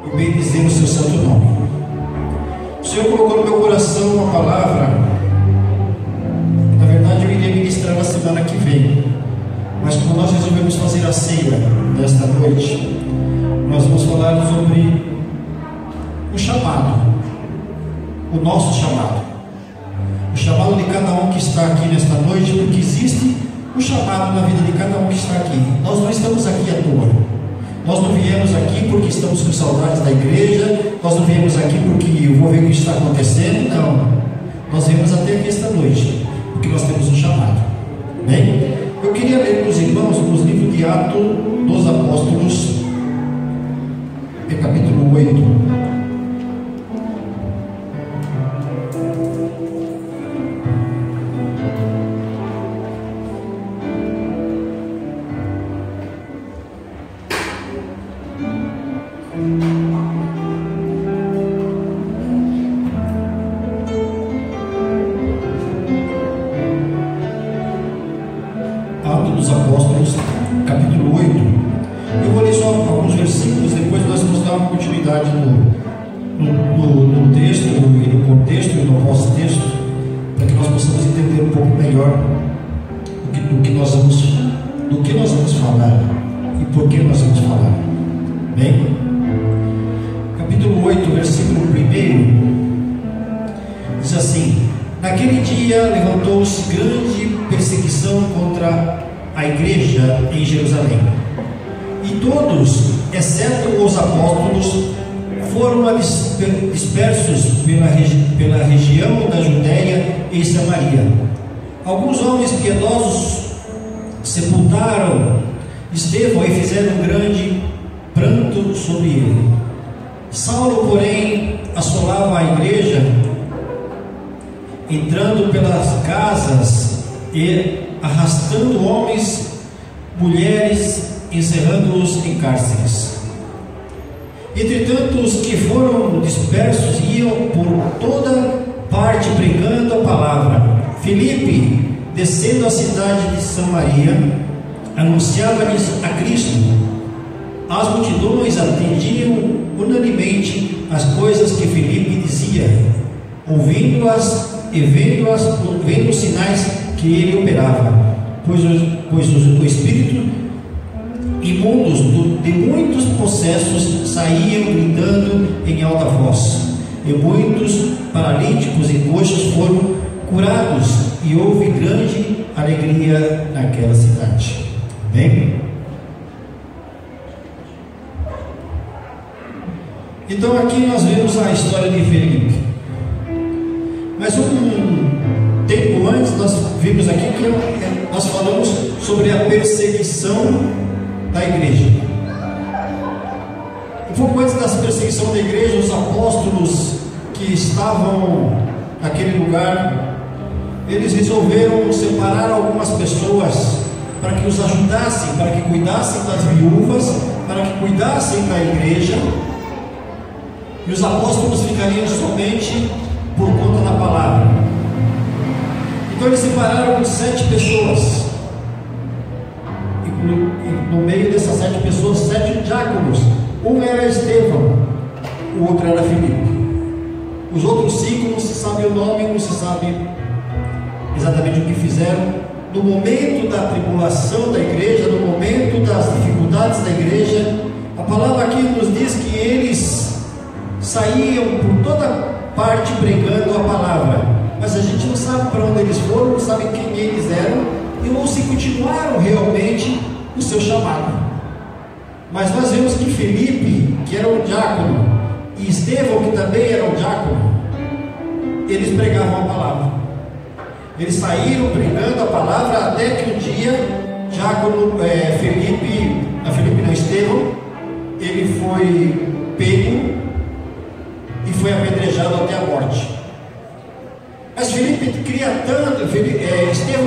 e bendizer o seu santo nome. O Senhor colocou no meu coração uma palavra. Na verdade, eu iria ministrar na semana que vem, mas como nós resolvemos fazer a ceia nesta noite, nós vamos falar sobre o chamado, o nosso chamado, o chamado de cada um que está aqui nesta noite, porque existe um chamado na vida de cada um que está aqui. Nós não estamos aqui à toa. Nós não viemos aqui porque estamos com saudades da igreja, nós não viemos aqui porque eu vou ver o que está acontecendo, não. Nós viemos até aqui esta noite porque nós temos um chamado. Bem, eu queria ler com os irmãos nos livros de Atos dos Apóstolos, capítulo 8. Atos dos Apóstolos, capítulo 8. Eu vou ler só alguns versículos, depois nós vamos dar uma continuidade no texto e no contexto e no pós-texto, para que nós possamos entender um pouco melhor do que nós vamos falar e por que nós vamos falar. Bem? Capítulo 8, versículo 1 diz assim: naquele dia levantou-se grande perseguição contra a igreja em Jerusalém, e todos, exceto os apóstolos, foram dispersos pela região da Judéia e Samaria. Alguns homens piedosos sepultaram Estevão e fizeram um grande pranto sobre ele. Saulo, porém, assolava a igreja, entrando pelas casas e arrastando homens, mulheres, encerrando-os em cárceres. Entretanto, os que foram dispersos iam por toda parte pregando a palavra. Filipe, descendo a cidade de Samaria, anunciava-lhes a Cristo. As multidões atendiam unanimemente as coisas que Filipe dizia, ouvindo-as e vendo os sinais que ele operava, pois o espírito imundos de muitos possessos saíam gritando em alta voz, e muitos paralíticos e coxos foram curados, e houve grande alegria naquela cidade. Bem? Então aqui nós vemos a história de Filipe, mas um tempo antes nós vimos aqui que nós falamos sobre a perseguição da igreja. Um pouco antes da perseguição da igreja, os apóstolos que estavam naquele lugar, eles resolveram separar algumas pessoas para que os ajudassem, para que cuidassem das viúvas, para que cuidassem da igreja, e os apóstolos ficariam somente por conta da palavra. Então eles separaram 7 pessoas, e no meio dessas 7 pessoas, 7 diáconos. Um era Estevão, o outro era Filipe. Os outros 5 não se sabe o nome, não se sabe exatamente o que fizeram. No momento da tribulação da igreja, no momento das dificuldades da igreja, a palavra aqui nos diz que eles saíam por toda parte pregando a palavra, mas a gente não sabe para onde eles foram, não sabe quem eles eram, ou se continuaram realmente o seu chamado. Mas nós vemos que Filipe, que era um diácono, e Estevão, que também era um diácono, eles pregavam a palavra. Eles saíram pregando a palavra até que um dia Estevão, ele foi pego e foi apedrejado até a morte. Mas Estevão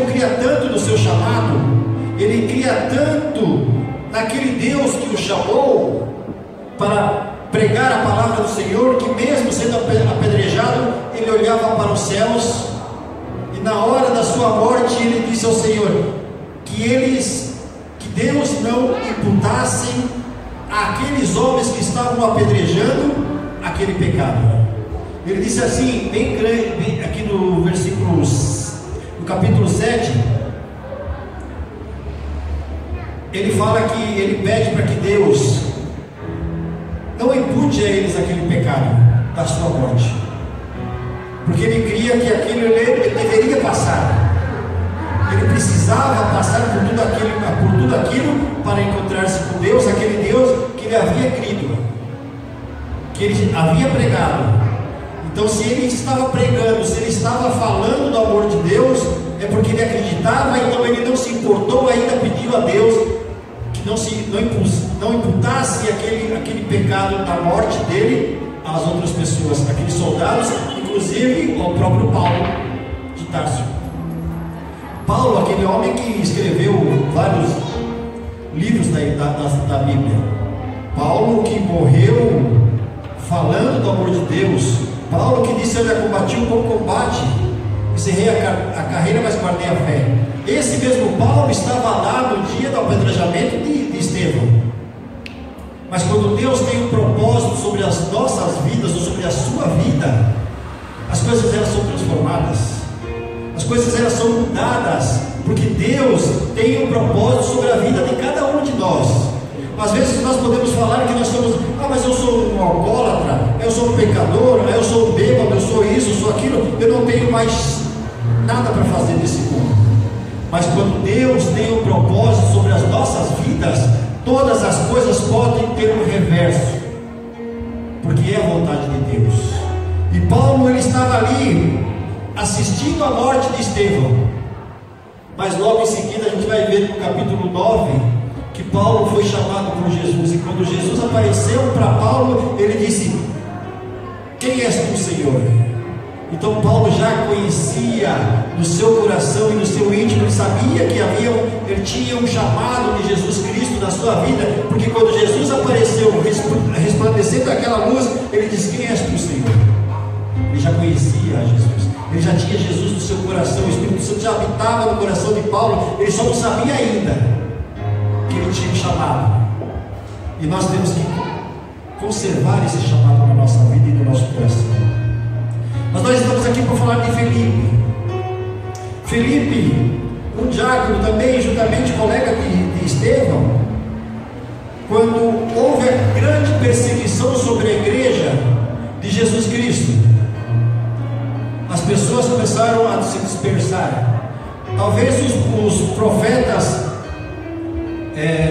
cria tanto no seu chamado, ele cria tanto naquele Deus que o chamou para pregar a palavra do Senhor, que mesmo sendo apedrejado, ele olhava para os céus, e na hora da sua morte ele disse ao Senhor que Deus não imputassem àqueles homens que estavam apedrejando aquele pecado. Ele disse assim, bem grande, aqui no versículo, no capítulo 7, ele fala que ele pede para que Deus não impute a eles aquele pecado da sua morte, porque ele cria que aquilo ele deveria passar. Ele precisava passar por tudo aquilo para encontrar-se com Deus, aquele Deus que ele havia crido, que ele havia pregado. Então, se ele estava pregando, se ele estava falando do amor de Deus, é porque ele acreditava. Então ele não se importou, ainda pediu a Deus que não imputasse aquele pecado da morte dele às outras pessoas, aqueles soldados, inclusive ao próprio Paulo de Tarso. Paulo, aquele homem que escreveu vários livros da Bíblia, Paulo que morreu falando do amor de Deus, Paulo que disse: eu já combati um bom combate, encerrei a carreira, mas guardei a fé. Esse mesmo Paulo estava lá no dia do apedrejamento de Estevão. Mas quando Deus tem um propósito sobre as nossas vidas, ou sobre a sua vida, as coisas elas são transformadas, as coisas elas são mudadas, porque Deus tem um propósito sobre a vida de cada um de nós. Às vezes nós podemos falar que nós somos, mas eu sou um alcoólatra, eu sou um pecador, eu sou um bêbado, eu sou isso, eu sou aquilo, eu não tenho mais nada para fazer nesse mundo. Mas quando Deus tem um propósito sobre as nossas vidas, todas as coisas podem ter um reverso, porque é a vontade de Deus. E Paulo, ele estava ali assistindo a morte de Estevão, mas logo em seguida a gente vai ver no capítulo 9 que Paulo foi chamado por Jesus, e quando Jesus apareceu para Paulo, ele disse: quem és tu, Senhor? Então Paulo já conhecia no seu coração e no seu íntimo, ele sabia que ele tinha um chamado de Jesus Cristo na sua vida, porque quando Jesus apareceu resplandecendo aquela luz, ele disse: quem és tu, Senhor? Ele já conhecia a Jesus, ele já tinha Jesus no seu coração, o Espírito Santo já habitava no coração de Paulo, ele só não sabia ainda que ele tinha um chamado. E nós temos que conservar esse chamado na nossa vida e no nosso coração. Mas nós estamos aqui para falar de Felipe. Felipe, um diácono também, juntamente colega de Estevão, quando houve a grande perseguição sobre a igreja de Jesus Cristo, as pessoas começaram a se dispersar. Talvez os profetas,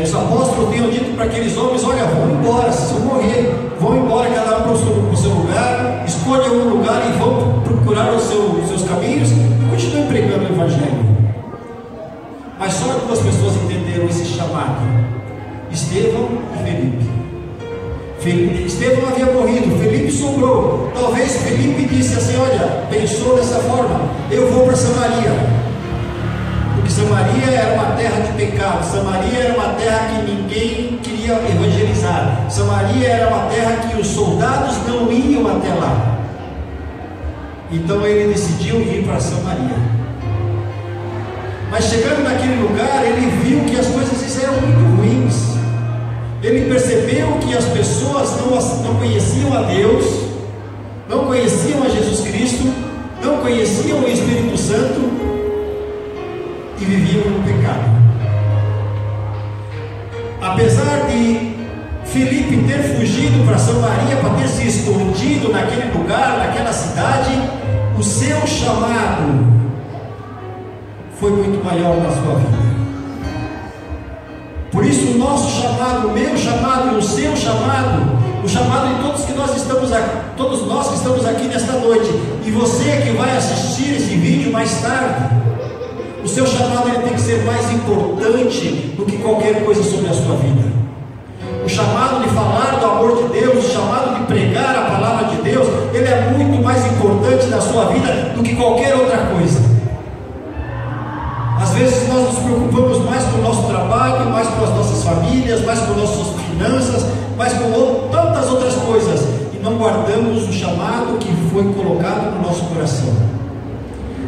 os apóstolos tenham dito para aqueles homens: olha, vão embora, se eu morrer, vão embora, cada um para o seu lugar, escolha um lugar e vão procurar os seus caminhos e continuem pregando o Evangelho. Mas só duas pessoas entenderam esse chamado: Estevão e Felipe. Estevão havia morrido, Felipe sobrou. Talvez Felipe disse assim: olha, pensou dessa forma, eu vou para Samaria. Porque Samaria era uma terra de pecado, Samaria era uma terra que ninguém queria evangelizar, Samaria era uma terra que os soldados não iam até lá. Então ele decidiu ir para Samaria. Mas chegando naquele lugar, ele viu que as coisas eram muito ruins. Ele percebeu que as pessoas não conheciam a Deus, não conheciam a Jesus Cristo, não conheciam o Espírito Santo e viviam no pecado. Apesar de Felipe ter fugido para Samaria, para ter se escondido naquele lugar, naquela cidade, o seu chamado foi muito maior na sua vida. Por isso o nosso chamado, o meu chamado e o seu chamado, o chamado de todos nós que estamos aqui nesta noite, e você que vai assistir esse vídeo mais tarde, o seu chamado ele tem que ser mais importante do que qualquer coisa sobre a sua vida. O chamado de falar do amor de Deus, o chamado de pregar a palavra de Deus, ele é muito mais importante na sua vida do que qualquer outra coisa. Às vezes nós nos preocupamos mais com o nosso trabalho, mais com as nossas famílias, mais com nossas finanças, mais com tantas outras coisas, e não guardamos o chamado que foi colocado no nosso coração.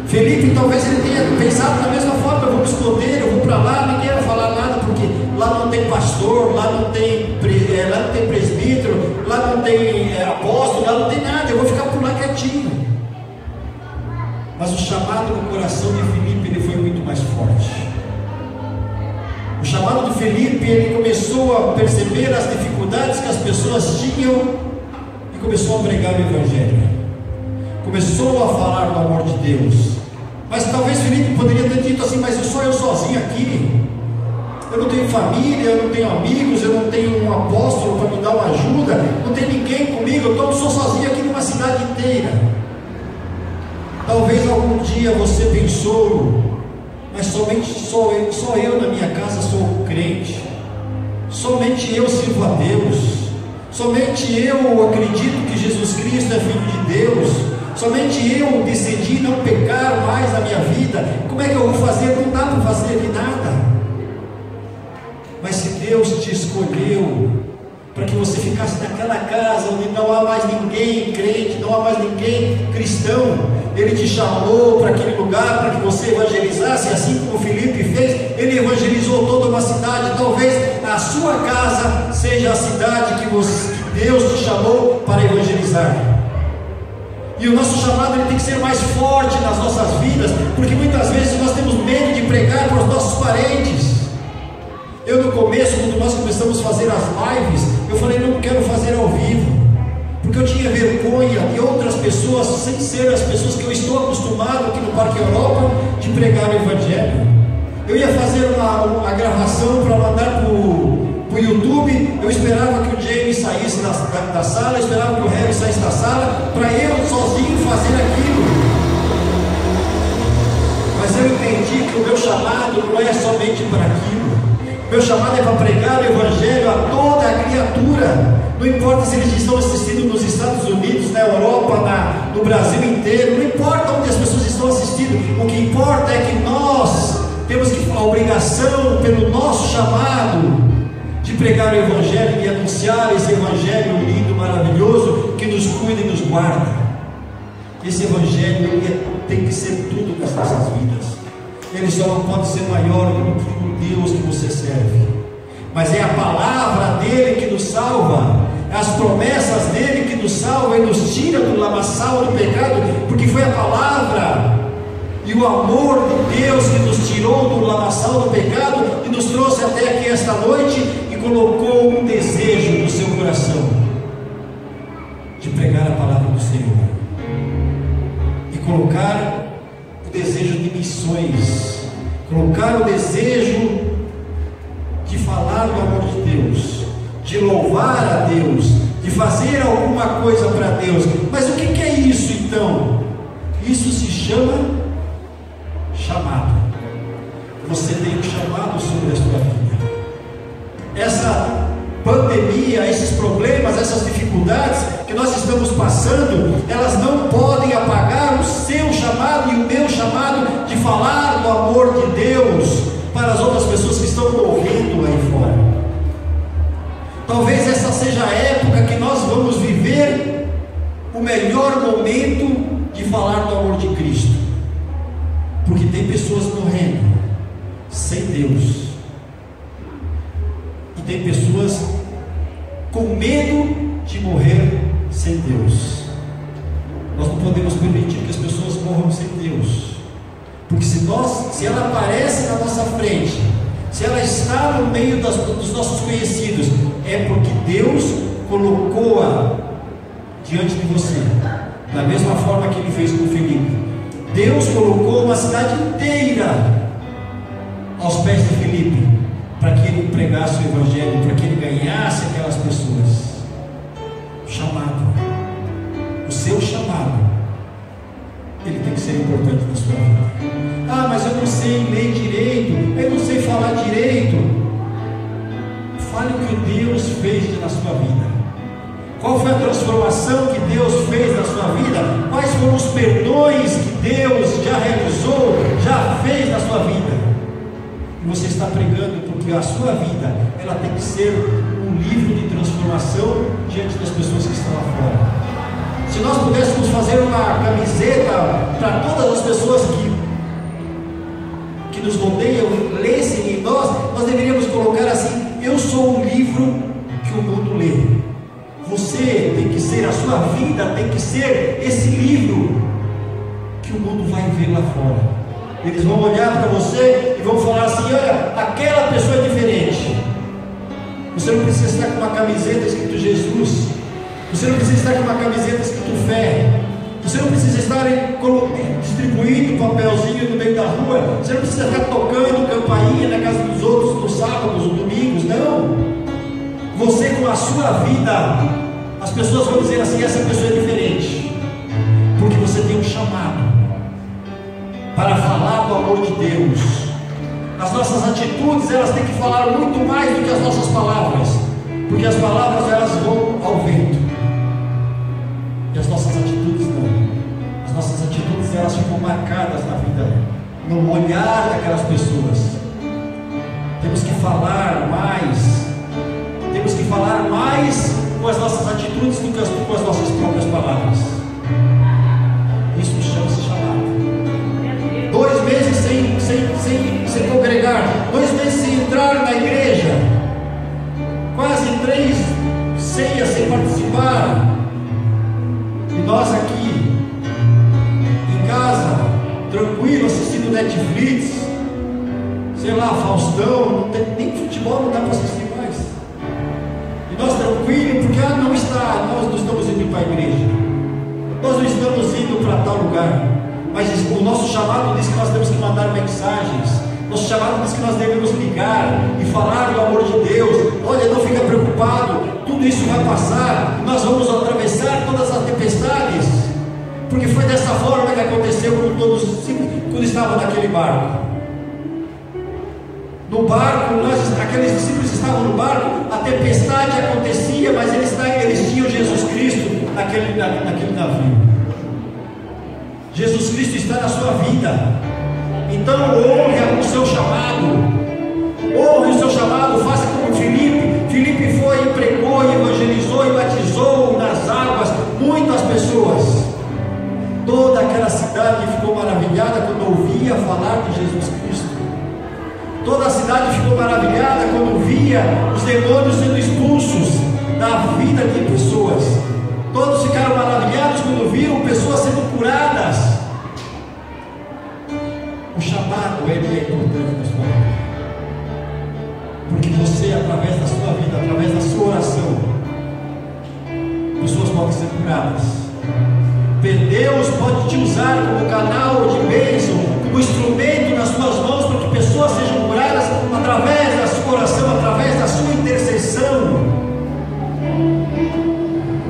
Felipe, talvez ele tenha pensado da mesma forma: eu vou me esconder, eu vou para lá, ninguém vai falar nada, porque lá não tem pastor, lá não tem presbítero, lá não tem apóstolo, lá não tem nada, eu vou ficar por lá quietinho. Mas o chamado no coração de Felipe, ele foi muito mais forte. O chamado de Felipe, ele começou a perceber as dificuldades que as pessoas tinham e começou a pregar o Evangelho. Começou a falar do amor de Deus. Mas talvez Felipe poderia ter dito assim: mas sou eu sozinho aqui, eu não tenho família, eu não tenho amigos, eu não tenho um apóstolo para me dar uma ajuda, não tem ninguém comigo, eu sou sozinho aqui numa cidade inteira. Talvez algum dia você pensou: mas somente só eu na minha casa sou crente, somente eu sirvo a Deus, somente eu acredito que Jesus Cristo é Filho de Deus, somente eu decidi não pecar mais na minha vida. Como é que eu vou fazer? Não dá para fazer de nada. Mas se Deus te escolheu para que você ficasse naquela casa onde não há mais ninguém crente, não há mais ninguém cristão, Ele te chamou para aquele lugar para que você evangelizasse, assim como Filipe fez. Ele evangelizou toda uma cidade. Talvez a sua casa seja a cidade que Deus te chamou para evangelizar. E o nosso chamado, ele tem que ser mais forte nas nossas vidas, porque muitas vezes nós temos medo de pregar para os nossos parentes. Eu, no começo, quando nós começamos a fazer as lives, eu falei: não quero fazer ao vivo, porque eu tinha vergonha de outras pessoas, sem ser as pessoas que eu estou acostumado aqui no Parque Europa, de pregar o Evangelho. Eu ia fazer uma gravação para mandar para o YouTube. Eu esperava que o James saísse da sala, eu esperava que o Harry saísse da sala, para eu sozinho fazer aquilo. Mas eu entendi que o meu chamado não é somente para aquilo. Meu chamado é para pregar o Evangelho a toda a criatura. Não importa se eles estão assistindo nos Estados Unidos, na Europa, no Brasil inteiro, não importa onde as pessoas estão assistindo. O que importa é que nós temos a obrigação, pelo nosso chamado, de pregar o Evangelho, de anunciar esse Evangelho lindo, maravilhoso, que nos cuida e nos guarda. Esse Evangelho tem que ser tudo nas nossas vidas. Ele só não pode ser maior do que o Deus que você serve, mas é a palavra dele que nos salva, é as promessas dele que nos salva e nos tira do lamaçal do pecado, porque foi a palavra e o amor de Deus que nos tirou do lamaçal do pecado e nos trouxe até aqui esta noite e colocou um desejo no seu coração de pregar a palavra do Senhor e colocar o desejo de missões, colocar o desejo de falar do amor de Deus, de louvar a Deus, de fazer alguma coisa para Deus. Mas o que é isso então? Isso se chama chamado. Você tem um chamado sobre a sua vida. Essa pandemia, esses problemas, essas dificuldades que nós estamos passando, elas não podem apagar o seu chamado e o meu chamado de falar do amor de Deus para as outras pessoas que estão morrendo aí fora. Talvez essa seja a época que nós vamos viver o melhor momento de falar do amor de Cristo, porque tem pessoas morrendo sem Deus, e tem pessoas com medo de morrer sem Deus. Nós não podemos permitir que as pessoas morram sem Deus, porque se ela aparece na nossa frente, se ela está no meio dos nossos conhecidos, é porque Deus colocou-a diante de você, da mesma forma que Ele fez com Filipe. Deus colocou uma cidade inteira aos pés de Filipe, para que ele pregasse o Evangelho, para que ele ganhasse aquelas pessoas. O chamado, o seu chamado, ele tem que ser importante na sua vida. Ah, mas eu não sei ler direito, eu não sei falar direito. Fale o que Deus fez na sua vida. Qual foi a transformação que Deus fez na sua vida? Quais foram os perdões que Deus já realizou, já fez na sua vida? E você está pregando porque a sua vida, ela tem que ser um livro de transformação diante das pessoas que estão lá fora. Se nós pudéssemos fazer fazer uma camiseta para todas as pessoas que nos rodeiam, lessem em nós deveríamos colocar assim: eu sou um livro que o mundo lê. Você tem que ser, a sua vida tem que ser esse livro que o mundo vai ver lá fora. Eles vão olhar para você e vão falar assim: olha, aquela pessoa é diferente. Você não precisa estar com uma camiseta escrito Jesus. Você não precisa estar com uma camiseta escrito fé. Você não precisa estar distribuindo papelzinho no meio da rua. Você não precisa estar tocando campainha na casa dos outros nos sábados ou domingos. Não. Você, com a sua vida, as pessoas vão dizer assim: essa pessoa é diferente, porque você tem um chamado para falar do amor de Deus. As nossas atitudes, elas têm que falar muito mais do que as nossas palavras, porque as palavras, elas vão ao vento, e as nossas atitudes não. As nossas atitudes, elas ficam marcadas na vida, no olhar daquelas pessoas. Temos que falar mais. Temos que falar mais com as nossas atitudes do que com as nossas próprias palavras. Isso chama-se chamado. 2 meses sem congregar, 2 meses sem entrar na igreja, quase 3 ceias sem participar, e nós aqui em casa, tranquilo, assistindo Netflix, sei lá, Faustão, não tem, nem futebol não dá para assistir mais. E nós tranquilos, porque nós não estamos indo para a igreja, nós não estamos indo para tal lugar. Mas o nosso chamado diz que nós temos que mandar mensagens. Nosso chamado diz que nós devemos ligar e falar do amor de Deus. Olha, não fica preocupado, tudo isso vai passar. Nós vamos atravessar todas as tempestades, porque foi dessa forma que aconteceu com todos quando estavam naquele barco. No barco, aqueles discípulos estavam no barco, a tempestade acontecia, mas eles tinham Jesus Cristo naquele navio. Jesus Cristo está na sua vida. Então honre o seu chamado. Honre o seu chamado. Faça como Filipe. Filipe foi e pregou, e evangelizou e batizou nas águas muitas pessoas. Toda aquela cidade ficou maravilhada quando ouvia falar de Jesus Cristo. Toda a cidade ficou maravilhada quando via os demônios sendo expulsos da vida de pessoas. Todos ficaram maravilhados quando viram pessoas sendo curadas. O chamado, ele é importante na sua vida, porque você, através da sua vida, através da sua oração, pessoas podem ser curadas. Deus pode te usar como canal de bênção, como instrumento nas suas mãos, para que pessoas sejam curadas através da sua oração, através da sua intercessão.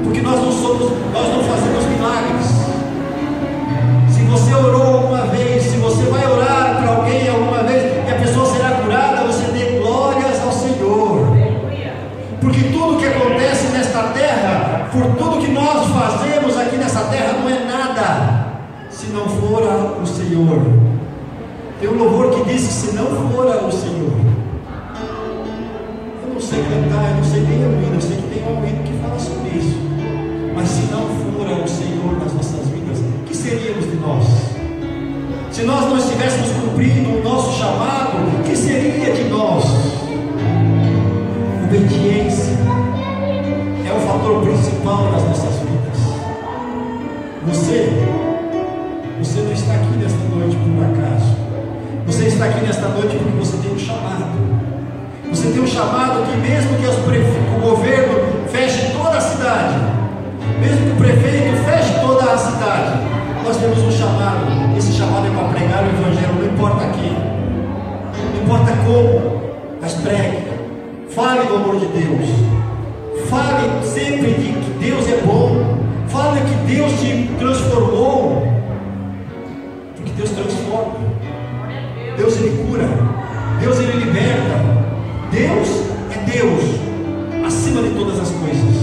Porque nós não fazemos milagres. Se você orou alguma vez, se você vai orar para alguém alguma vez e a pessoa será curada, você dê glórias ao Senhor. Porque tudo que acontece nesta terra, por tudo que nós fazemos aqui nessa terra, não é nada se não for o Senhor. Tem um louvor que diz que se não for o Senhor, eu não sei cantar, eu não sei nem ouvir, eu sei que tem um hino que fala sobre isso. Mas se não for o Senhor nas nossas vidas, o que seríamos de nós? Se nós não estivéssemos cumprindo o nosso chamado, o que seria de nós? Obediência é o fator principal das nossas vidas. Você não está aqui nesta noite por acaso. Você está aqui nesta noite porque você tem um chamado. Você tem um chamado que, mesmo que o governo feche toda a cidade, mesmo que o prefeito feche toda a cidade, nós temos um chamado. Esse chamado é para pregar o Evangelho, não importa quem, não importa como, mas pregue. Fale do amor de Deus. Fale sempre de que Deus é bom. Fale que Deus te transformou. Porque Deus transforma. Deus, Ele cura. Deus, Ele liberta. Deus é Deus acima de todas as coisas.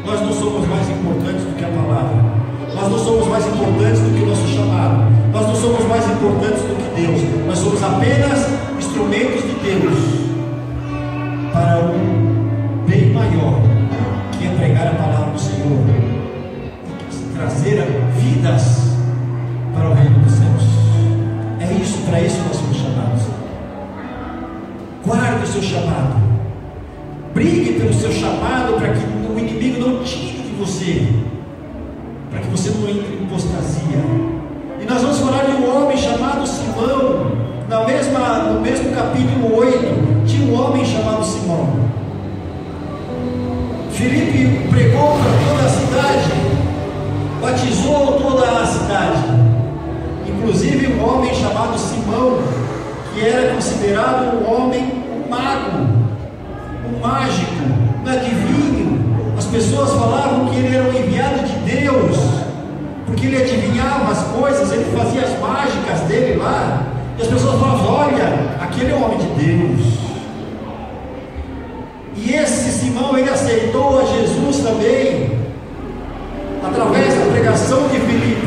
Nós não somos mais importantes do que a palavra. Nós não somos mais importantes do que o nosso chamado. Nós não somos mais importantes do que Deus. Nós somos apenas instrumentos de Deus para um bem maior, que é pregar a palavra do Senhor, trazer você, para que você não entre em apostasia. E nós vamos falar de um homem chamado Simão. No mesmo capítulo 8, tinha um homem chamado Simão. Filipe pregou para toda a cidade, batizou toda a cidade, inclusive um homem chamado Simão, que era considerado um homem mago, um mágico, um adivinho. As pessoas falavam que ele era o enviado de Deus, porque ele adivinhava as coisas, ele fazia as mágicas dele lá, e as pessoas falavam: olha, aquele é o homem de Deus. E esse Simão, ele aceitou a Jesus também, através da pregação de Filipe.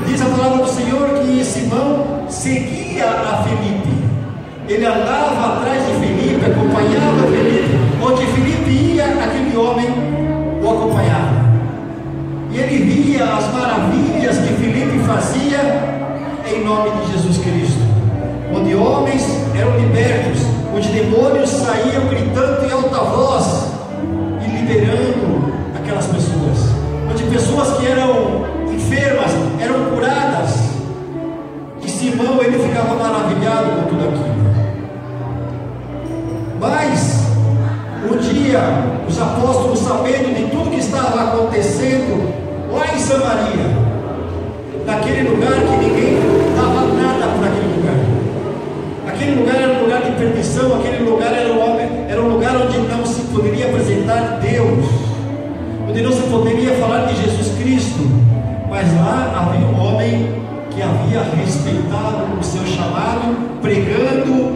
Diz a palavra do Senhor que Simão seguia a Filipe, ele andava atrás de Filipe, acompanhava Filipe, onde Filipe ia, aquele homem o acompanhava, e ele via as maravilhas que Filipe fazia em nome de Jesus Cristo, onde homens eram libertos, onde demônios saíam gritando em alta voz e liberando aquelas pessoas, onde pessoas que eram enfermas eram curadas. E Simão, ele ficava maravilhado com tudo aquilo. Mas um dia os apóstolos, sabendo de tudo que estava acontecendo lá em Samaria, naquele lugar que ninguém dava nada por aquele lugar, aquele lugar era um lugar de perdição, aquele lugar era um lugar onde não se poderia apresentar Deus, onde não se poderia falar de Jesus Cristo. Mas lá havia um homem que havia respeitado o seu chamado, pregando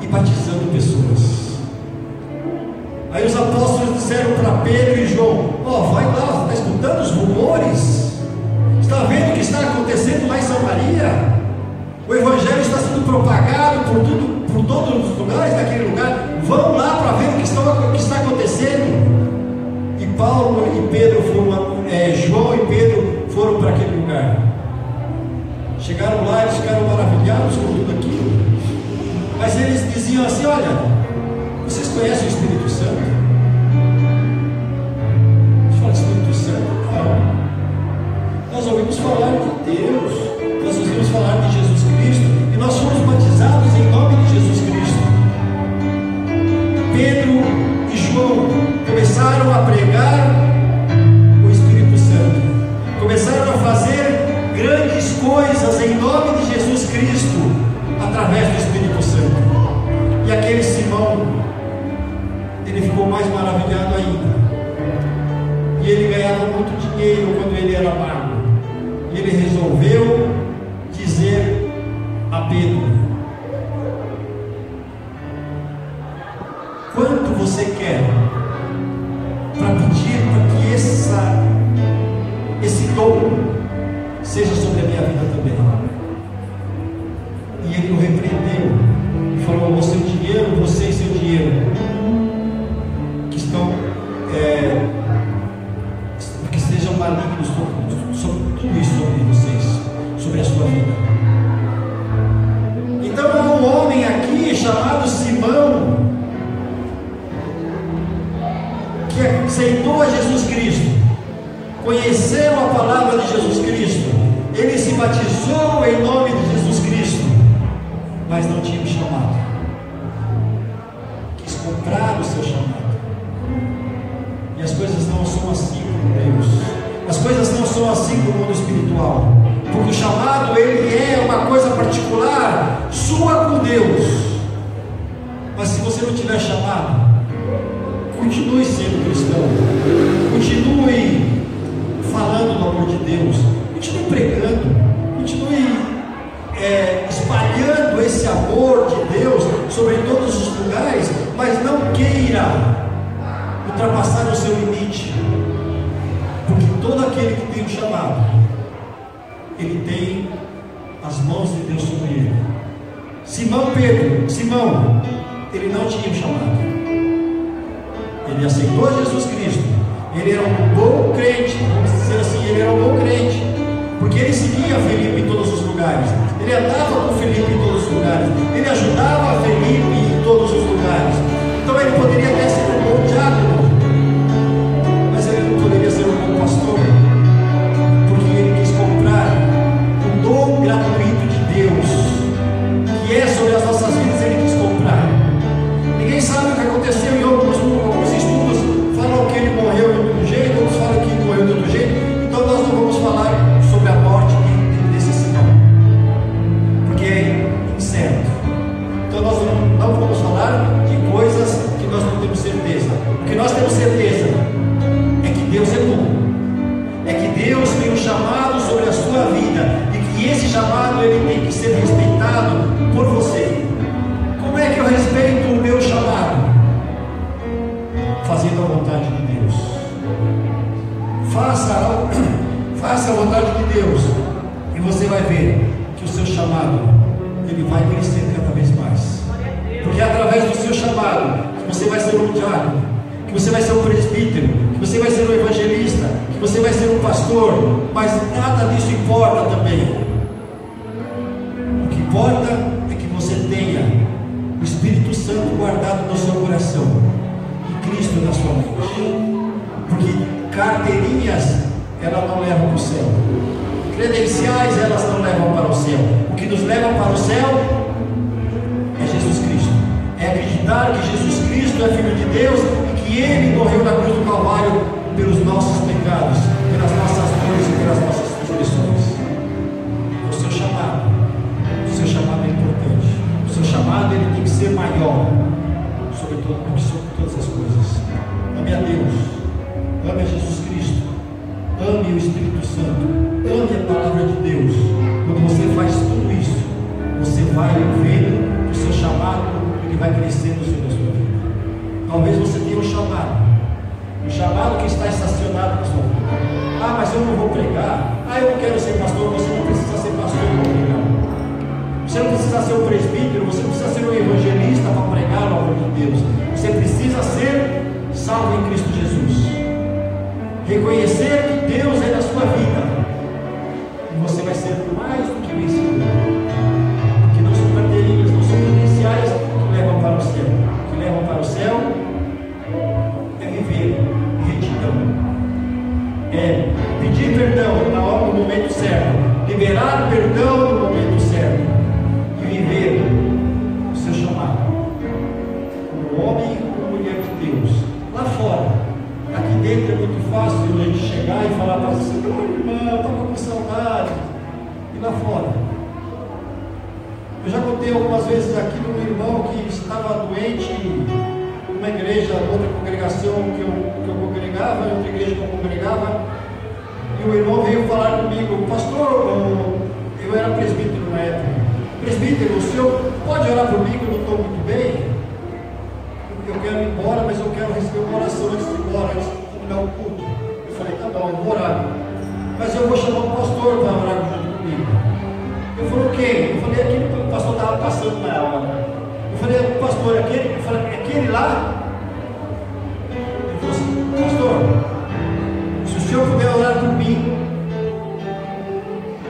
e batizando pessoas. Aí os apóstolos disseram para Pedro e João: vai lá, está escutando os rumores? Está vendo o que está acontecendo lá em Samaria? O evangelho está sendo propagado por todos os lugares daquele lugar. Vão lá para ver o que está acontecendo. E Paulo e Pedro João e Pedro foram para aquele lugar. Chegaram lá, eles ficaram maravilhados com tudo aquilo. Mas eles diziam assim: olha, vocês conhecem o Espírito Santo? A gente fala de Espírito Santo? Não. Nós ouvimos falar de Deus, nós ouvimos falar de Jesus Cristo, e nós fomos batizados em nome de Jesus Cristo. Pedro e João começaram a pregar o Espírito Santo, começaram a fazer grandes coisas em nome de Jesus Cristo, através do Espírito Santo. E aquele Simão, ele ficou mais maravilhado ainda, e ele ganhava muito dinheiro quando ele era mago. E ele resolveu dizer a Pedro: quanto você quer para pedir para que esse dom seja sobre a minha vida também? E ele o repreendeu e falou: você e seu dinheiro, que estão que sejam malignos sobre tudo isso, sobre vocês, sobre a sua vida. Então há um homem aqui chamado Simão, que aceitou a Jesus Cristo, conheceu a palavra de Jesus Cristo, ele se batizou em nome de Jesus Cristo, mas não tinha o chamado, quis comprar o seu chamado. E as coisas não são assim com Deus, as coisas não são assim com o mundo espiritual, porque o chamado, ele é uma coisa particular, sua com Deus. Mas se você não tiver chamado, continue sendo cristão, continue falando do amor de Deus, continue pregando, continue espalhando esse amor de Deus sobre todos os lugares, mas não queira ultrapassar o seu limite, porque todo aquele que tem um chamado, ele tem as mãos de Deus sobre ele. Simão, ele não tinha um chamado, ele aceitou Jesus Cristo, ele era um bom crente, vamos dizer assim, ele era um bom crente, porque ele seguia Filipe em todos os lugares, ele andava com Filipe em todos os lugares, ele ajudava Filipe em todos os lugares. Então ele poderia até ser um bom diácono, mas faça a vontade de Deus, e você vai ver que o seu chamado, ele vai crescer cada vez mais, porque é através do seu chamado que você vai ser um diácono, que você vai ser um presbítero, que você vai ser um evangelista, que você vai ser um pastor, mas nada disso importa também. O que importa é que você tenha o Espírito Santo guardado no seu coração e Cristo na sua mente, porque carteirinhas elas não levam para o céu, credenciais elas não levam para o céu. O que nos leva para o céu é Jesus Cristo, é acreditar que Jesus Cristo é Filho de Deus e que Ele morreu na cruz do Calvário pelos nossos pecados, pelas nossas dores e pelas nossas transgressões. O seu chamado é importante. O seu chamado ele tem que ser maior sobre todas as coisas. Ame a Deus, ame a Jesus Cristo, ame o Espírito Santo, ame a palavra de Deus. Quando você faz tudo isso, você vai ver que o seu chamado ele vai crescendo sobre a sua vida. Talvez você tenha um chamado que está estacionado na sua vida. Ah, mas eu não vou pregar. Ah, eu não quero ser pastor. Você não precisa ser pastor para pregar. Você não precisa ser um presbítero, você não precisa ser um evangelista para pregar o amor de Deus. Você precisa ser salvo em Cristo Jesus. Reconhecer que Deus é na sua vida. E você vai ser mais do que vencedor. Porque não são carteirinhas, não são credenciais que levam para o céu. O que levam para o céu é viver retidão. É pedir perdão no momento certo. Liberar perdão no momento certo. Viver o seu chamado como homem e como mulher de Deus lá fora. Aqui dentro é muito fácil a gente chegar e falar para você: irmão, estava com saudade. E lá fora, eu já contei algumas vezes aqui de um irmão que estava doente numa igreja, outra congregação que eu congregava, outra igreja que eu congregava, e o irmão veio falar comigo: pastor, eu era presbítero na época. Presbítero, o senhor pode orar por mim que eu não estou muito bem? Eu quero ir embora, mas eu quero receber uma oração antes de ir embora, antes de terminar o culto. Eu falei: tá bom, eu vou orar, mas eu vou chamar o pastor para orar junto comigo. Ele falou: o quê? Eu falei: aquele que o pastor estava passando na hora. Eu falei: pastor, aquele lá? Ele falou assim: pastor, se o senhor puder orar por mim,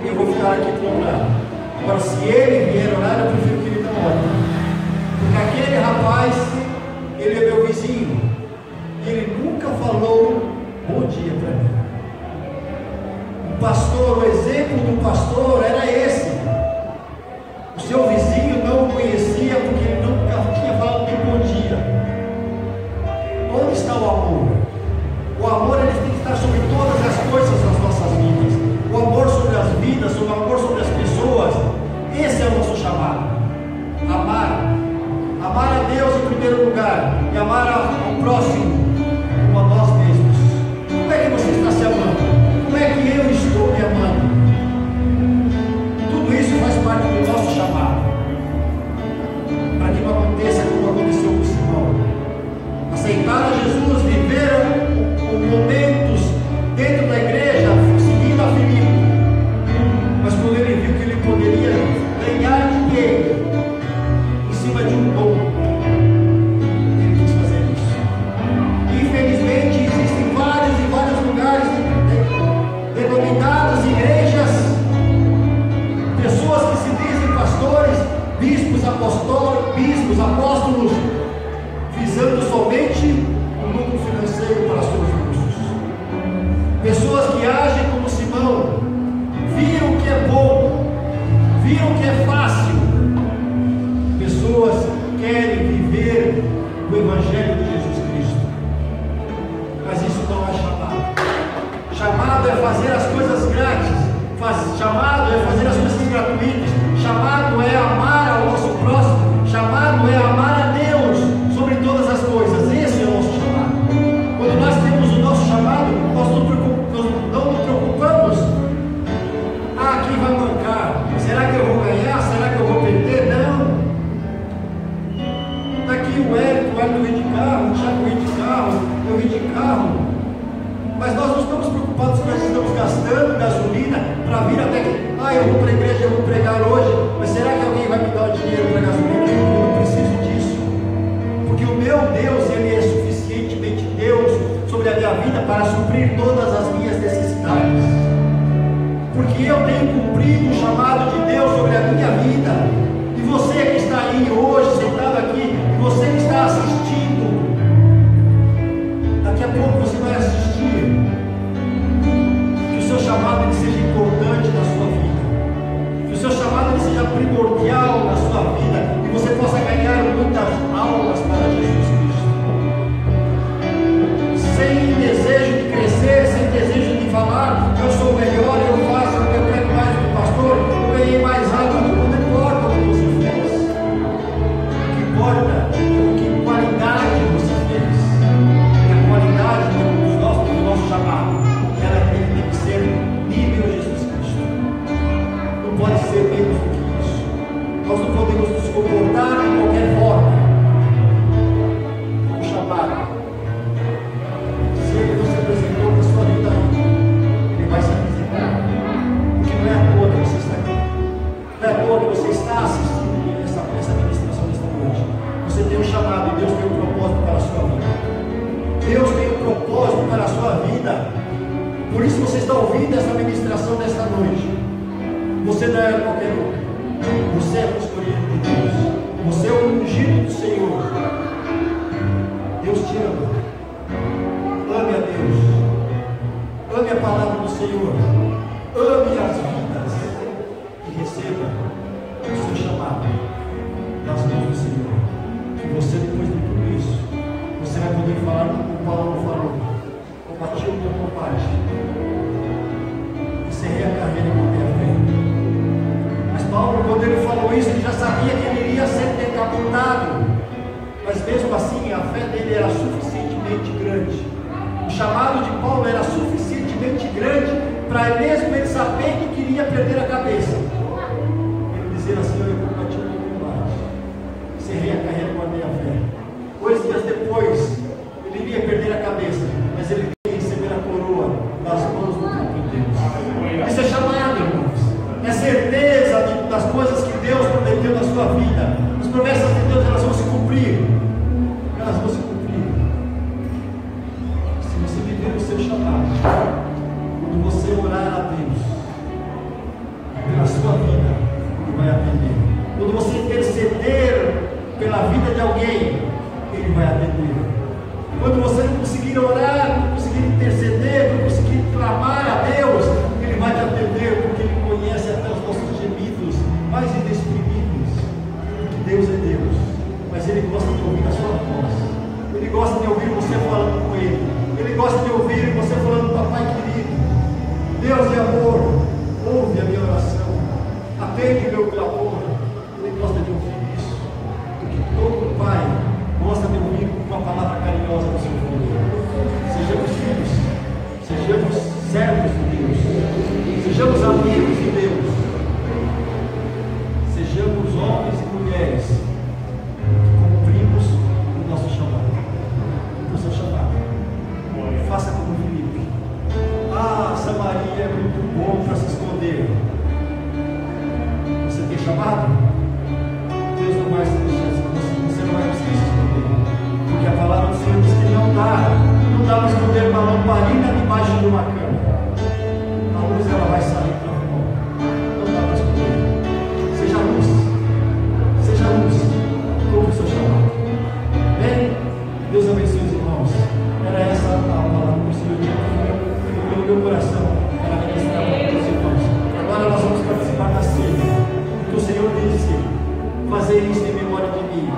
eu vou ficar aqui para orar. Agora, se ele vier orar, eu prefiro que ele não ore. Porque aquele rapaz, ele é meu vizinho. E ele nunca falou bom dia para mim. O pastor, o exemplo do pastor era esse. O seu vizinho não o conhecia porque ele nunca tinha falado nem bom dia. Onde está o amor? O amor ele tem que estar sobre todas as coisas das nossas vidas. O amor sobre as vidas, o amor sobre as pessoas. Esse é o nosso chamado. Amar a Deus em primeiro lugar e amar ao próximo como a nós mesmos. Como é que você está se amando? Como é que eu estou me amando? Tudo isso faz parte do nosso chamado, para que não aconteça como aconteceu com Simão. Aceitar a Jesus, viver momentos dentro da igreja, seguindo a Filipe. Mas quando ele viu que ele poderia ganhar dinheiro em cima de um dom, ele quis fazer isso. Infelizmente existem vários e vários lugares denominadas igrejas, pessoas que se dizem pastores, bispos, apóstolos, visando somente o lucro financeiro para seus recursos. Pessoas que agem como Simão, viram que é bom, viram que é fácil. Pessoas que querem viver o Evangelho de Jesus Cristo, mas isso não é chamado. Chamado é fazer as coisas grátis, chamado é fazer as coisas gratuitas, chamado é amar ao nosso próximo, chamado é amar a Deus sobre todas as coisas. Esse é o nosso chamado. Quando nós temos o nosso chamado, nós não nos preocupamos. Ah, quem vai bancar? Será que eu vou ganhar? Será que eu vou perder? Não. Está aqui o Hélio veio de carro, o Thiago veio de carro, eu vim de carro. Mas nós não estamos preocupados gastando gasolina para vir até aqui. Eu vou para a igreja, eu vou pregar hoje, mas será que alguém vai me dar o dinheiro para gasolina? Eu não preciso disso, porque o meu Deus, Ele é suficientemente Deus sobre a minha vida para suprir todas as minhas necessidades, porque eu tenho cumprido o chamado de Deus sobre a minha vida. E você que está aí hoje, sentado aqui, e você que está assistindo, daqui a pouco você vai assistir, que o seu chamado ele seja importante na sua vida, que o seu chamado ele seja primordial na sua vida, e você possa ganhar muitas almas para Jesus Cristo, sem desejo de crescer, sem desejo de falar, eu sou melhor, eu faço, eu quero mais do pastor, eu ganhei mais almas. Não importa o que você fez, o que importa é que qualidade você fez, e a qualidade do nosso chamado, ela tem que ser nível Jesus Cristo, não pode ser menos do que isso. Nós não podemos nos comportar de qualquer forma. O chamado, se ele nos apresentou na sua vida, ele vai se apresentar, porque não é à toa que você está aqui, não é à toa que você está assistindo essa ministração desta noite. Você tem um chamado e Deus tem um propósito para a sua vida. Deus tem um propósito para a sua vida. Por isso você está ouvindo essa ministração desta noite. Você não é qualquer um. Você é o escolhido de Deus. Você é o ungido do Senhor. Deus te ama. Ame a Deus. Ame a palavra do Senhor. Ame as vidas. E receba o seu chamado das mãos do Senhor. Que você, depois de tudo isso, você vai poder falar como Paulo falou: combati o meu combate, encerrei a carreira e manter a fé. Mas Paulo, quando ele falou isso, ele já sabia que ele iria ser decapitado, mas mesmo assim a fé dele era suficientemente grande. O chamado de Paulo era suficientemente grande para mesmo ele sabendo que iria perder a cabeça, ele dizer assim: eu combati o meu combate, encerrei a carreira e manter a fé. 2 dias depois ele iria perder a cabeça, mas ele ia receber a coroa das mãos do próprio Deus. Isso é chamado, irmãos. É certeza das coisas que Deus prometeu na sua vida. As promessas de Deus, elas vão se cumprir. Elas vão se cumprir. Se você viver o seu chamado, quando você orar a Deus pela sua vida, Ele vai atender. Quando você interceder pela vida de alguém, Ele vai atender. Quando você não conseguir orar, não conseguir interceder, não conseguir clamar a Deus, Ele vai te atender, porque Ele conhece até os nossos gemidos mais inexprimíveis. Porque Deus é Deus, mas Ele gosta de ouvir a sua voz. Ele gosta de ouvir você falando com Ele. Ele gosta de ouvir você falando: papai querido, Deus é amor, ouve a minha oração, atende o meu clamor. Ele gosta de ouvir isso, porque todo pai gosta de ouvir uma palavra carinhosa do seu filho. Sejamos filhos, sejamos servos de Deus, sejamos amigos de Deus, sejamos homens e mulheres que cumprimos o nosso chamado, o seu chamado. Faça como Filipe. Samaria é muito bom para se esconder. Você tem chamado? Deus não vai se deixar, você não vai conseguir se esconder, porque a palavra do Senhor diz que não dá para esconder uma lamparina debaixo de uma cama. A luz ela vai sair para fora, não dá para esconder. Seja luz, cumpra o seu chamado. Bem, Deus abençoe os irmãos. Era essa a palavra que o Senhor tinha no meu coração para ministrar para os irmãos. Agora nós vamos participar da ceia, porque o Senhor disse: fazer isso em memória de mim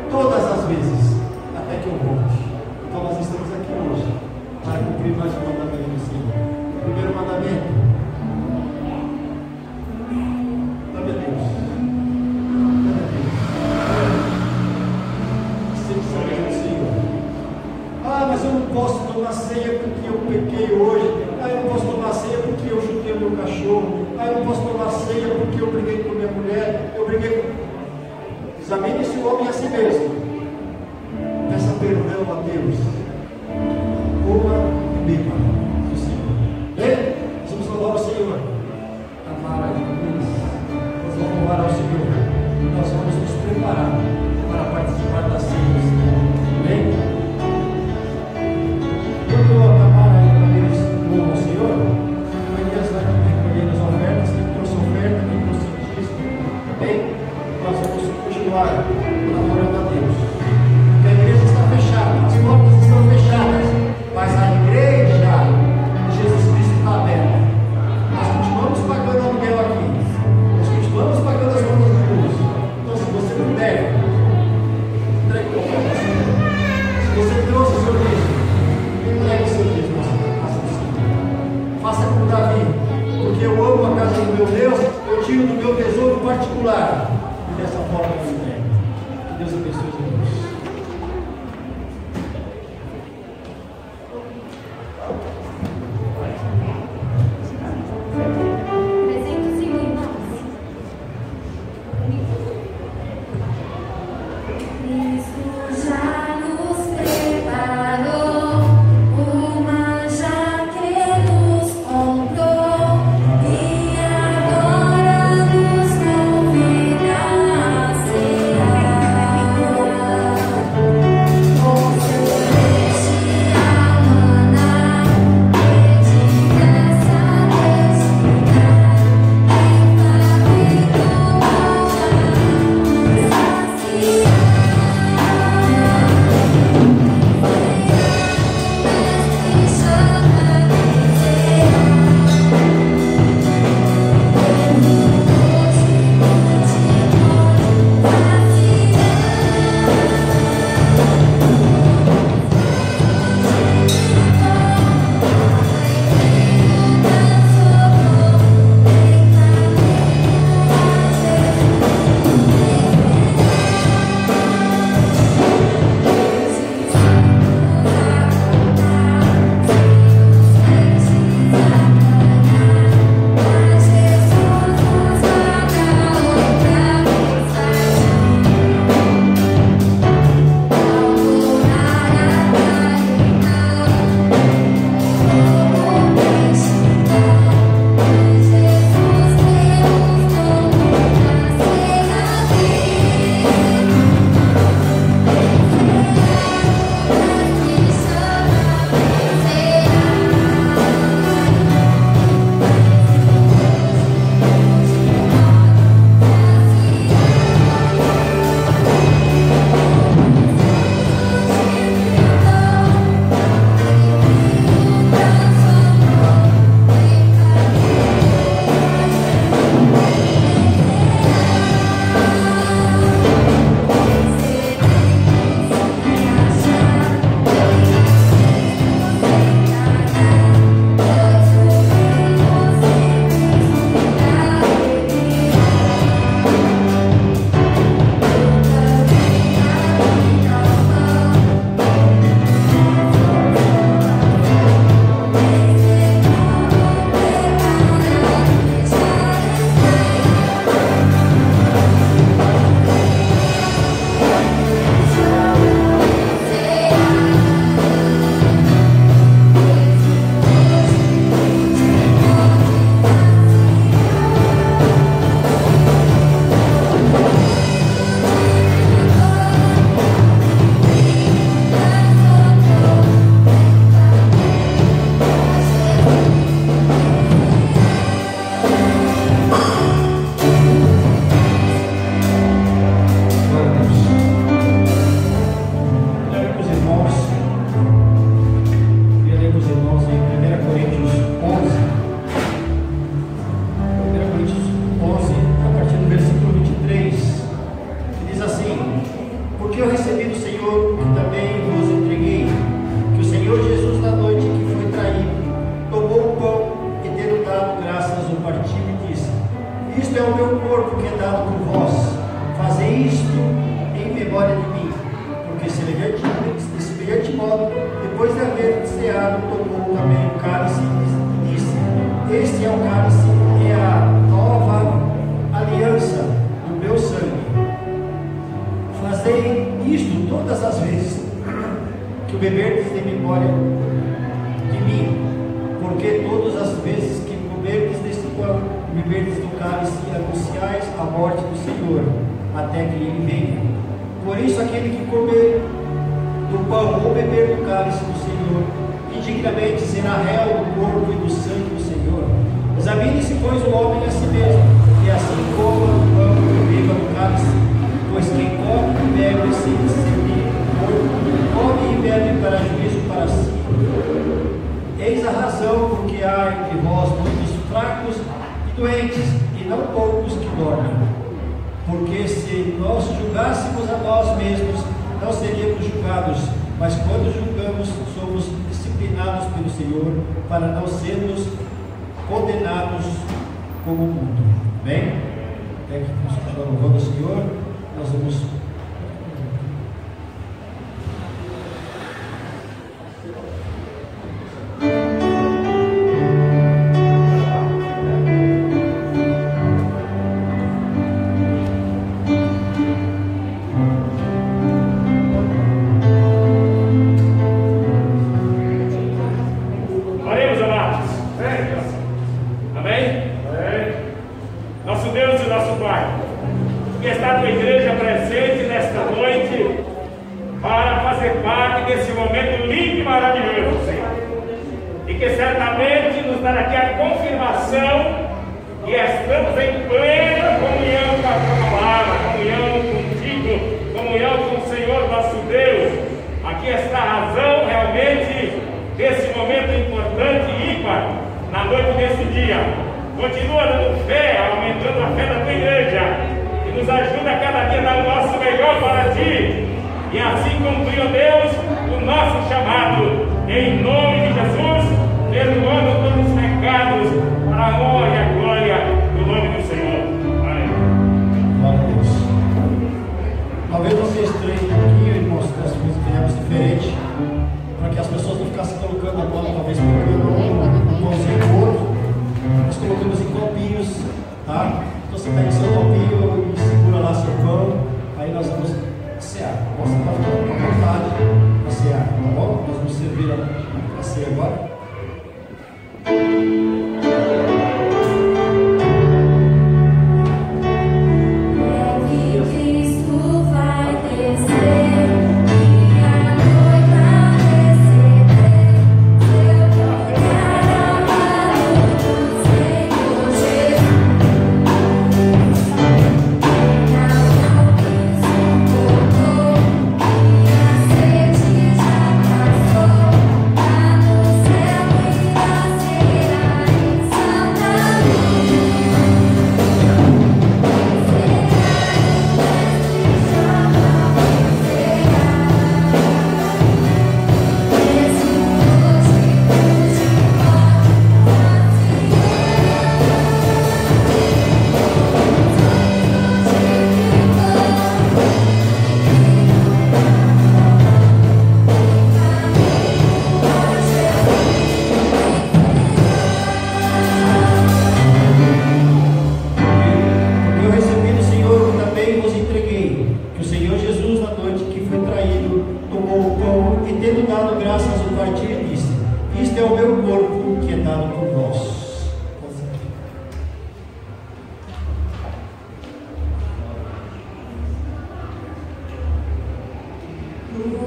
todas as vezes, até que eu volte. Então nós estamos aqui hoje para cumprir mais um mandamento do Senhor. O primeiro mandamento: ame a Deus. Ame a Deus. Sempre saber do Senhor. Mas eu não posso tomar ceia porque eu pequei hoje. Eu não posso tomar ceia porque eu chutei o meu cachorro. Eu não posso tomar ceia porque eu briguei com minha mulher. Eu briguei com... Examine esse homem a si mesmo. Peça perdão a Deus. Coma e beba do Senhor. Bem, nós vamos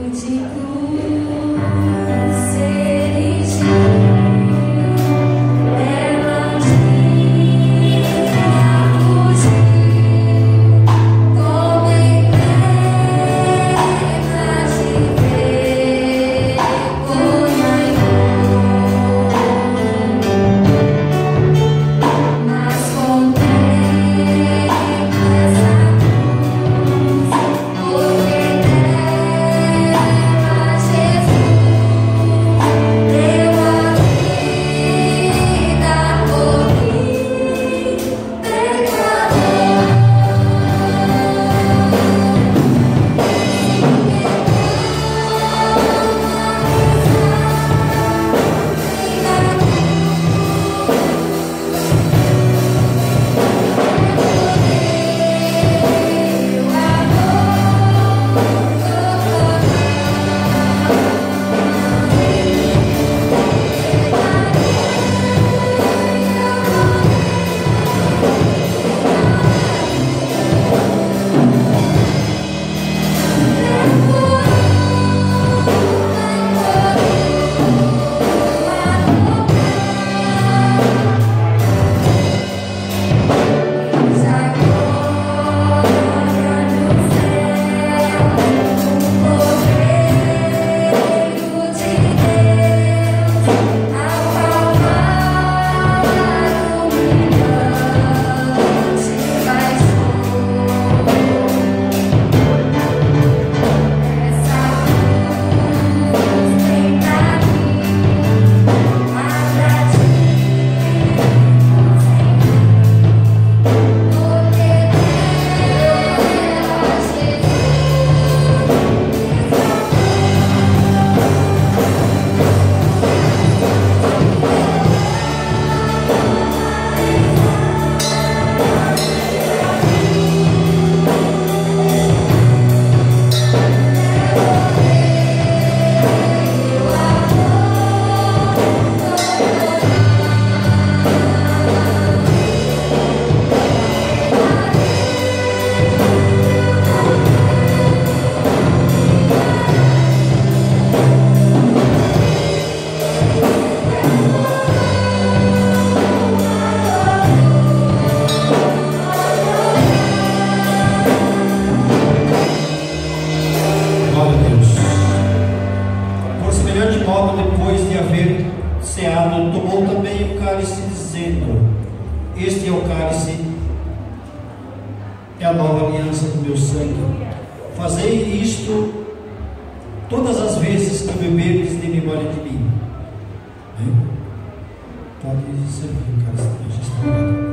Puji ku serijih tomou também o cálice, dizendo: este é o cálice, é a nova aliança do meu sangue. Fazei isto todas as vezes que beberdes de memória de mim. Pode servir o cálice, já está ligado.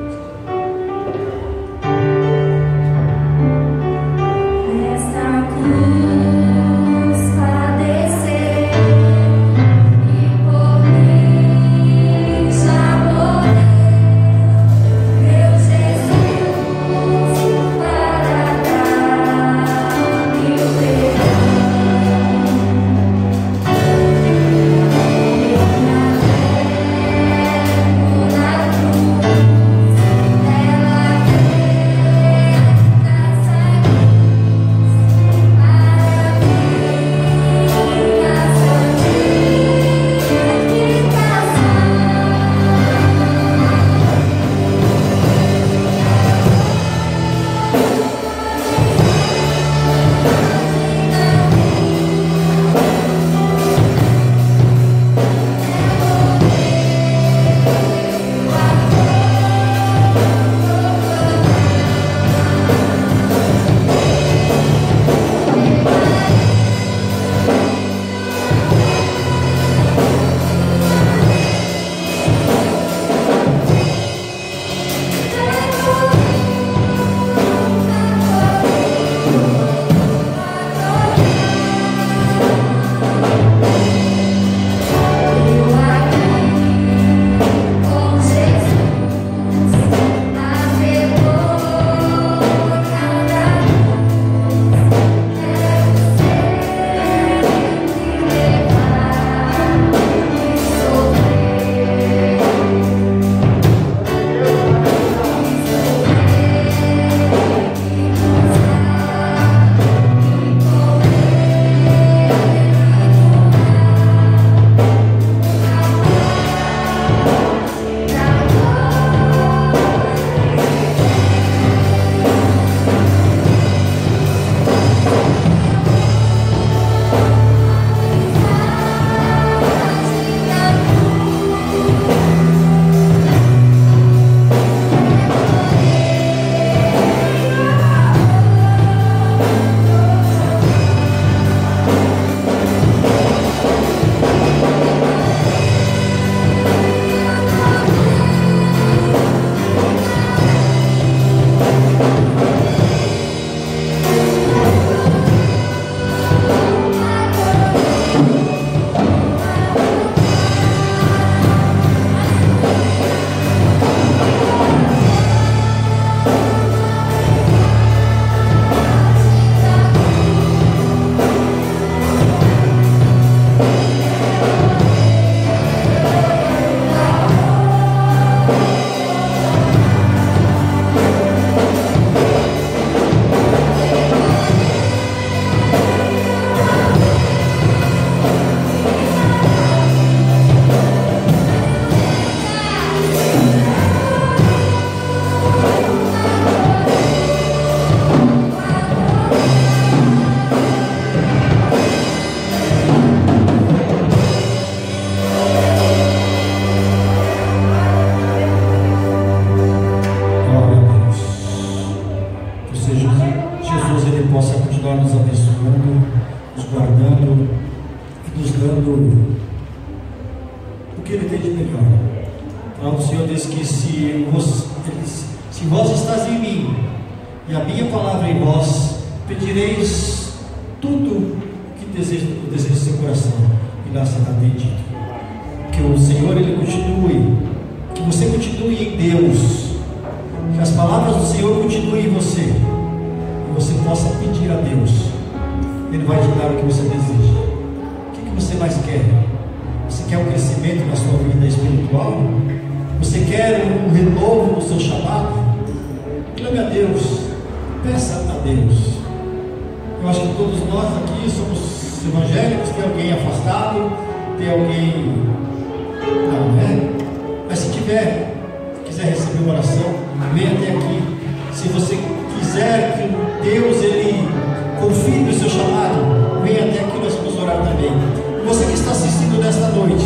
Você que está assistindo nesta noite,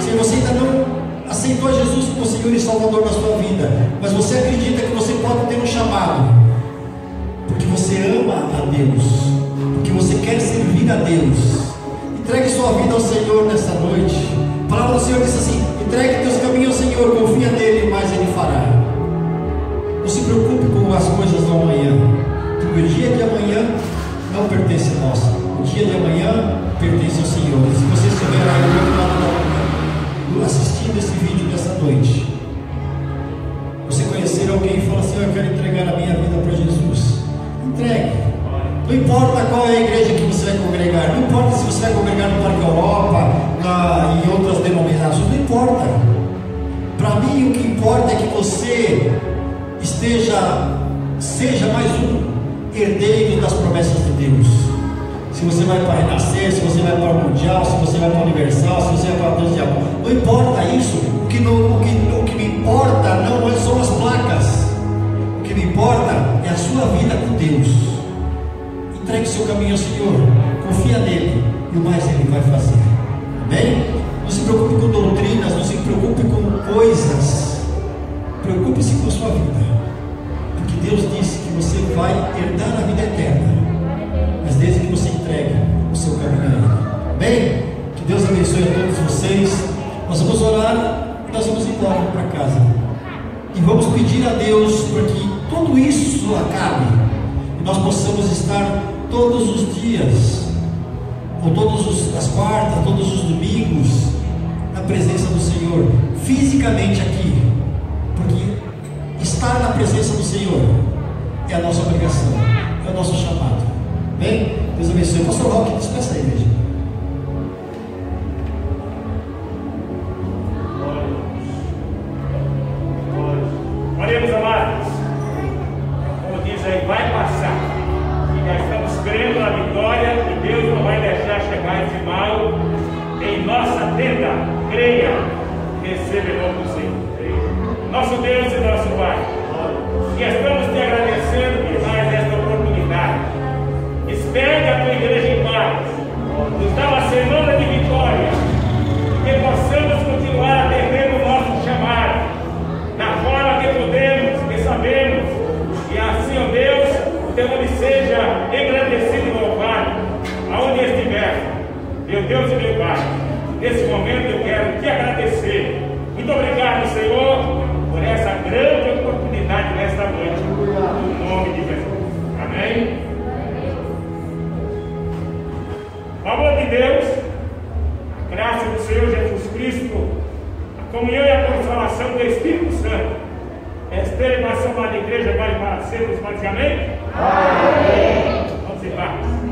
se você ainda não aceitou Jesus como Senhor e Salvador da sua vida, mas você acredita que você pode ter um chamado, porque você ama a Deus, porque você quer servir a Deus, entregue sua vida ao Senhor nessa noite. A palavra do Senhor diz assim: entregue teus caminhos ao Senhor, confia nele, mas Ele fará. Não se preocupe com as coisas do amanhã, porque o dia de amanhã não pertence a nós, o dia de amanhã pertence ao Senhor. E se você estiver aí do outro lado da manhã, assistindo esse vídeo dessa noite, você conhecer alguém e falar assim: eu quero entregar a minha vida para Jesus, entregue. Não importa qual é a igreja que você vai congregar, não importa se você vai congregar no Parque Europa, em outras denominações, não importa. Para mim o que importa é que você seja mais um herdeiro das promessas de Deus. Se você vai para Renascer, se você vai para o Mundial, se você vai para o Universal, se você vai para Deus de Amor, não importa isso. O que me importa não são as placas, o que me importa é a sua vida com Deus. Entregue seu caminho ao Senhor, confia nele, e o mais Ele vai fazer. Amém? Não se preocupe com doutrinas, não se preocupe com coisas, preocupe-se com a sua vida, porque Deus disse que você vai herdar a vida eterna, mas desde que você entregue o seu caminho a Ele. Amém? Que Deus abençoe a todos vocês. Nós vamos orar e nós vamos embora para casa, e vamos pedir a Deus para que tudo isso acabe e nós possamos estar todos os dias, ou todas as quartas, todos os domingos, na presença do Senhor, fisicamente aqui, porque estar na presença do Senhor é a nossa obrigação, é o nosso chamado. Bem? Deus abençoe. Pastor Roque, despeça a igreja. Oremos, amados. Como diz aí, vai passar. E nós estamos crendo na vitória, e Deus não vai deixar chegar esse mal em nossa tenda. Creia, receba em nome do Senhor. Nosso Deus e nosso Pai, que estamos te agradecendo por mais esta oportunidade. Espere a tua igreja em paz, nos dá uma semana de vitória, que possamos continuar atendendo o nosso chamado, da forma que podemos, que sabemos, e assim, ó Deus, o teu nome seja engrandecido e louvado, aonde estiver. Meu Deus e meu Pai, nesse momento eu quero te agradecer. Muito obrigado, Senhor, por essa grande oportunidade nesta noite, no nome de Jesus. Amém? O amor de Deus, a graça do Senhor Jesus Cristo, a comunhão e a consolação do Espírito Santo, esteja com a sua amada igreja, vai para sempre, amém? Amém. Vamos em paz.